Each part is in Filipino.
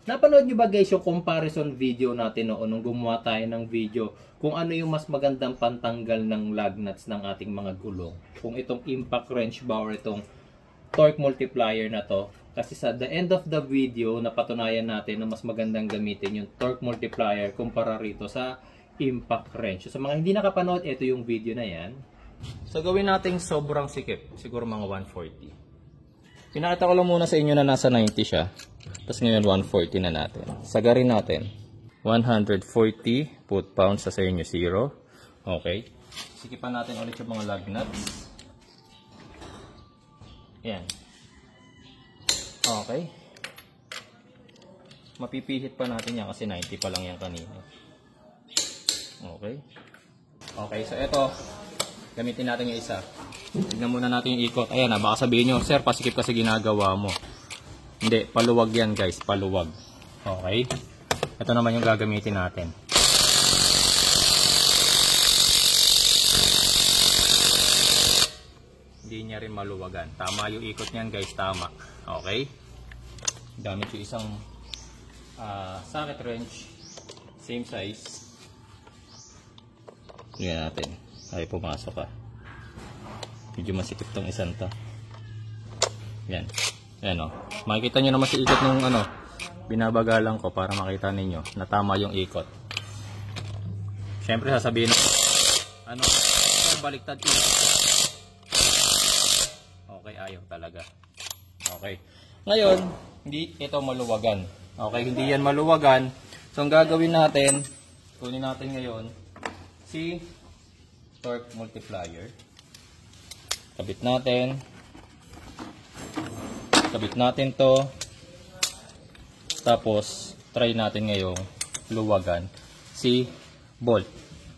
Napanood nyo ba guys yung comparison video natin noon nung gumawa tayo ng video kung ano yung mas magandang pantanggal ng lug nuts ng ating mga gulong? Kung itong impact wrench ba or itong torque multiplier na to? Kasi sa the end of the video, napatunayan natin na mas magandang gamitin yung torque multiplier kumpara rito sa impact wrench. So, sa mga hindi nakapanood, ito yung video na yan. So, gawin natin sobrang sikip. Siguro mga 140. Pinakita ko lang muna sa inyo na nasa 90 siya. Tapos ngayon 140 na natin. Sagarin natin. 140 foot-pounds sa inyo 0. Okay. Sikipan natin ulit yung mga lug nuts. Yan. Okay. Mapipihit pa natin yan kasi 90 pa lang yan kanina. Okay. Okay, so ito. Gamitin natin yung isa. Tignan muna natin yung ikot. Ayan na, baka sabihin nyo, sir, pasikip kasi ginagawa mo. Hindi, paluwag yan guys, paluwag. Okay. Ito naman yung gagamitin natin. Hindi niya rin maluwagan. Tama yung ikot niyan guys, tama. Okay. Gamit yung isang socket wrench. Same size. Tingnan natin. Ay, pumasok ka. Medyo masikip tong isang to. Yan. Yan o. Makikita nyo naman si ikot nung binabagalan ko para makita ninyo na tama yung ikot. Siyempre sasabihin baliktad ikot. Okay, ayaw talaga. Okay. Ngayon, hindi ito maluwagan. Okay, hindi yan maluwagan. So, ang gagawin natin, kunin natin ngayon si torque multiplier. Kabit natin. Kabit natin to. Tapos, try natin ngayong luwagan si bolt.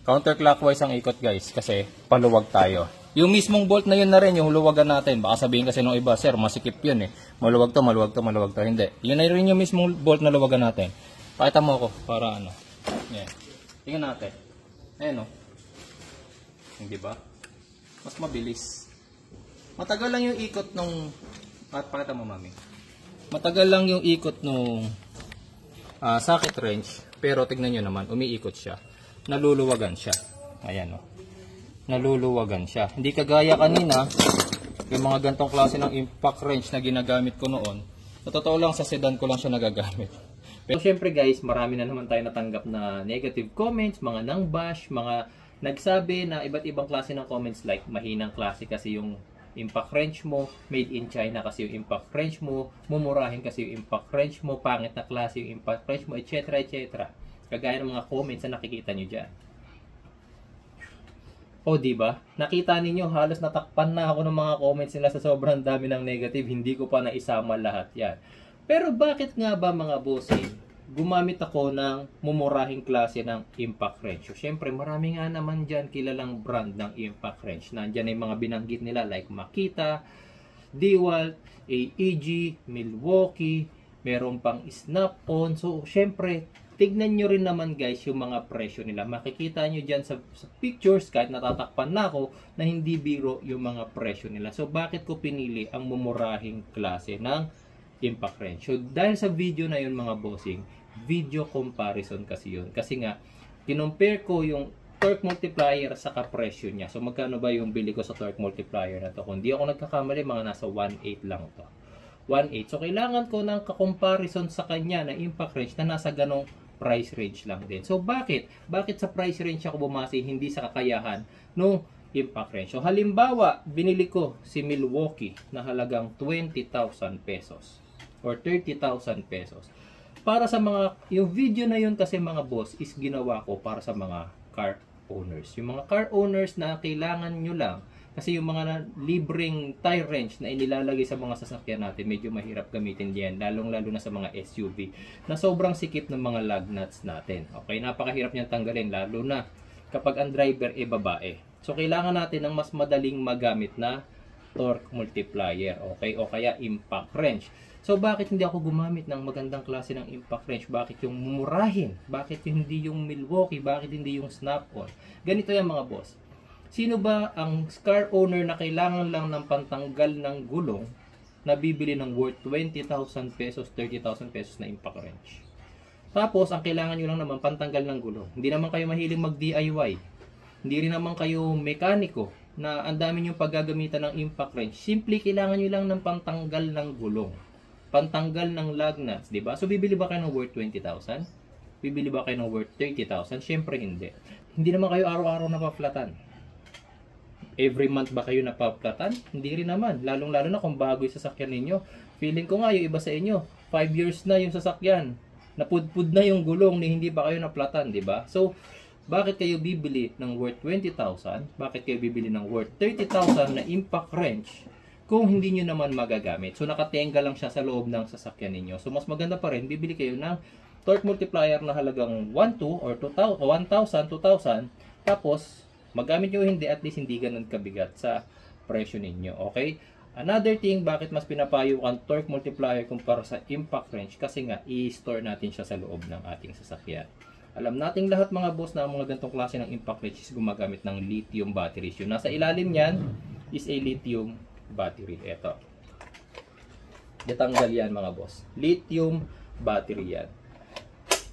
Counterclockwise ang ikot guys kasi paluwag tayo. Yung mismong bolt na yun na rin yung luwagan natin. Baka sabihin kasi nung iba, sir, masikip yun eh. Maluwag to, maluwag to, maluwag to. Hindi. Yun na rin yung mismong bolt na luwagan natin. Pakita mo ako para ano. Yan. Tingnan natin. Ayan o. Hindi ba? Mas mabilis. Matagal lang yung ikot nung pakita mo mami. Matagal lang yung ikot nung socket wrench, pero tignan nyo naman, umiikot siya. Naluluwagan siya. Ayan o. Naluluwagan siya. Hindi kagaya kanina, yung mga gantong klase ng impact wrench na ginagamit ko noon. Sa totoo lang, sa sedan ko lang siya nagagamit. Pero syempre guys, marami na naman tayo natanggap na negative comments, mga nang-bash, mga nagsabi na iba't ibang klase ng comments like mahinang klase kasi yung impact wrench mo, made in China kasi yung impact wrench mo, mumurahin kasi yung impact wrench mo, pangit na klase yung impact wrench mo, etc. etc. Kagaya ng mga comments na nakikita nyo dyan. O diba? Nakita ninyo, halos natakpan na ako ng mga comments nila sa sobrang dami ng negative, hindi ko pa naisama lahat yan. Pero bakit nga ba mga bossing, gumamit ako ng mumurahing klase ng impact wrench? So, syempre, marami nga naman dyan kilalang brand ng impact wrench. Nandyan ay mga binanggit nila like Makita, DeWalt, AEG, Milwaukee, meron pang Snap-on. So, syempre, tignan nyo rin naman guys yung mga presyo nila. Makikita nyo dyan sa pictures, kahit natatakpan na ako, na hindi biro yung mga presyo nila. So, bakit ko pinili ang mumurahing klase ng impact wrench? So, dahil sa video na yun mga bossing, video comparison kasi yun. Kasi nga, kinumpare ko yung torque multiplier sa kapresyo niya. So, magkano ba yung bili ko sa torque multiplier na to? Kung di ako nagkakamali, mga nasa 1.8 lang to. 1.8. So, kailangan ko ng comparison sa kanya na impact wrench na nasa ganong price range lang din. So, bakit? Bakit sa price range ako bumase, hindi sa kakayahan nung impact wrench? So, halimbawa, binili ko si Milwaukee na halagang 20,000 pesos or 30,000 pesos. Para sa mga, yung video na yun kasi mga boss is ginawa ko para sa mga car owners. Yung mga car owners na kailangan nyo lang, kasi yung mga libreng tire wrench na inilalagay sa mga sasakyan natin, medyo mahirap gamitin diyan, lalong-lalo na sa mga SUV, na sobrang sikip ng mga lug nuts natin. Okay, napakahirap niyang tanggalin, lalo na kapag ang driver ay babae. So, kailangan natin ng mas madaling magamit na torque multiplier, okay, o kaya impact wrench. So, bakit hindi ako gumamit ng magandang klase ng impact wrench? Bakit yung mumurahin? Bakit hindi yung Milwaukee? Bakit hindi yung Snap-on? Ganito yan mga boss. Sino ba ang car owner na kailangan lang ng pantanggal ng gulong nabibili ng worth 20,000 pesos, 30,000 pesos na impact wrench. Tapos, ang kailangan nyo lang naman, pantanggal ng gulong. Hindi naman kayo mahiling mag-DIY. Hindi rin naman kayo mekaniko na ang dami nyo paggagamitan ng impact wrench. Simply, kailangan nyo lang ng pantanggal ng gulong. Pantanggal ng lug nuts, diba? So, bibili ba kayo ng worth 20,000? Bibili ba kayo ng worth 30,000? Siyempre, hindi. Hindi naman kayo araw-araw napaplatan. Every month ba kayo napaplatan? Hindi rin naman. Lalong-lalo na kung bago yung sasakyan ninyo. Feeling ko nga yung iba sa inyo, 5 years na yung sasakyan. Napudpud na yung gulong ni hindi pa kayo naplatan, di ba? So, bakit kayo bibili ng worth 20,000? Bakit kayo bibili ng worth 30,000 na impact wrench kung hindi nyo naman magagamit? So, nakatenga lang siya sa loob ng sasakyan ninyo. So, mas maganda pa rin, bibili kayo ng torque multiplier na halagang 1,200 or 1,000, 2,000. Tapos, magamit nyo hindi, at least hindi ganun kabigat sa presyo ninyo. Okay? Another thing, bakit mas pinapayo ang torque multiplier kumpara sa impact wrench? Kasi nga, i-store natin siya sa loob ng ating sasakyan. Alam nating lahat mga boss na ang mga ganitong klase ng impact wrench is gumagamit ng lithium batteries. Yung nasa ilalim niyan is a lithium battery. Ito. Detanggal yan mga boss. Lithium battery yan.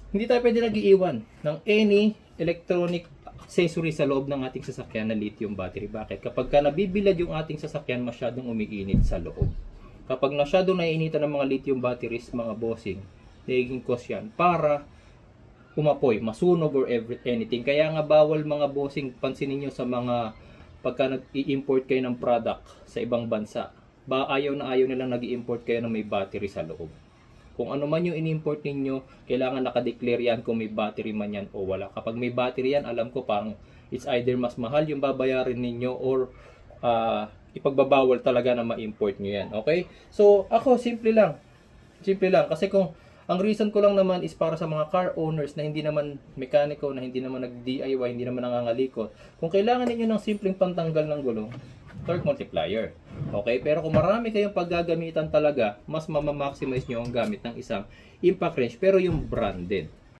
Hindi tayo pwede nag-iiwan ng any electronic accessory sa loob ng ating sasakyan na lithium battery. Bakit? Kapag ka nabibilad yung ating sasakyan, masyadong umiinit sa loob. Kapag masyadong naiinitan ng mga lithium batteries, mga bossing, nagiging cause yan para umapoy, masunog or anything. Kaya nga bawal mga bossing, pansinin nyo sa mga pagka nag-i-import kayo ng product sa ibang bansa. Ayaw na ayaw nilang nag-i-import kayo na may battery sa loob. Kung ano man yung in-import ninyo, kailangan nakadeclare yan kung may battery man yan o wala. Kapag may battery yan, alam ko parang it's either mas mahal yung babayarin ninyo or ipagbabawal talaga na ma-import nyo yan. Okay? So, ako, simple lang. Simple lang. Kasi kung ang reason ko lang naman is para sa mga car owners na hindi naman mekaniko, na hindi naman nag-DIY, hindi naman nangangalikot. Kung kailangan ninyo ng simpleng pantanggal ng gulong, torque multiplier. Okay? Pero kung marami kayong paggagamitan talaga, mas mamamaximize nyo ang gamit ng isang impact wrench, pero yung branded.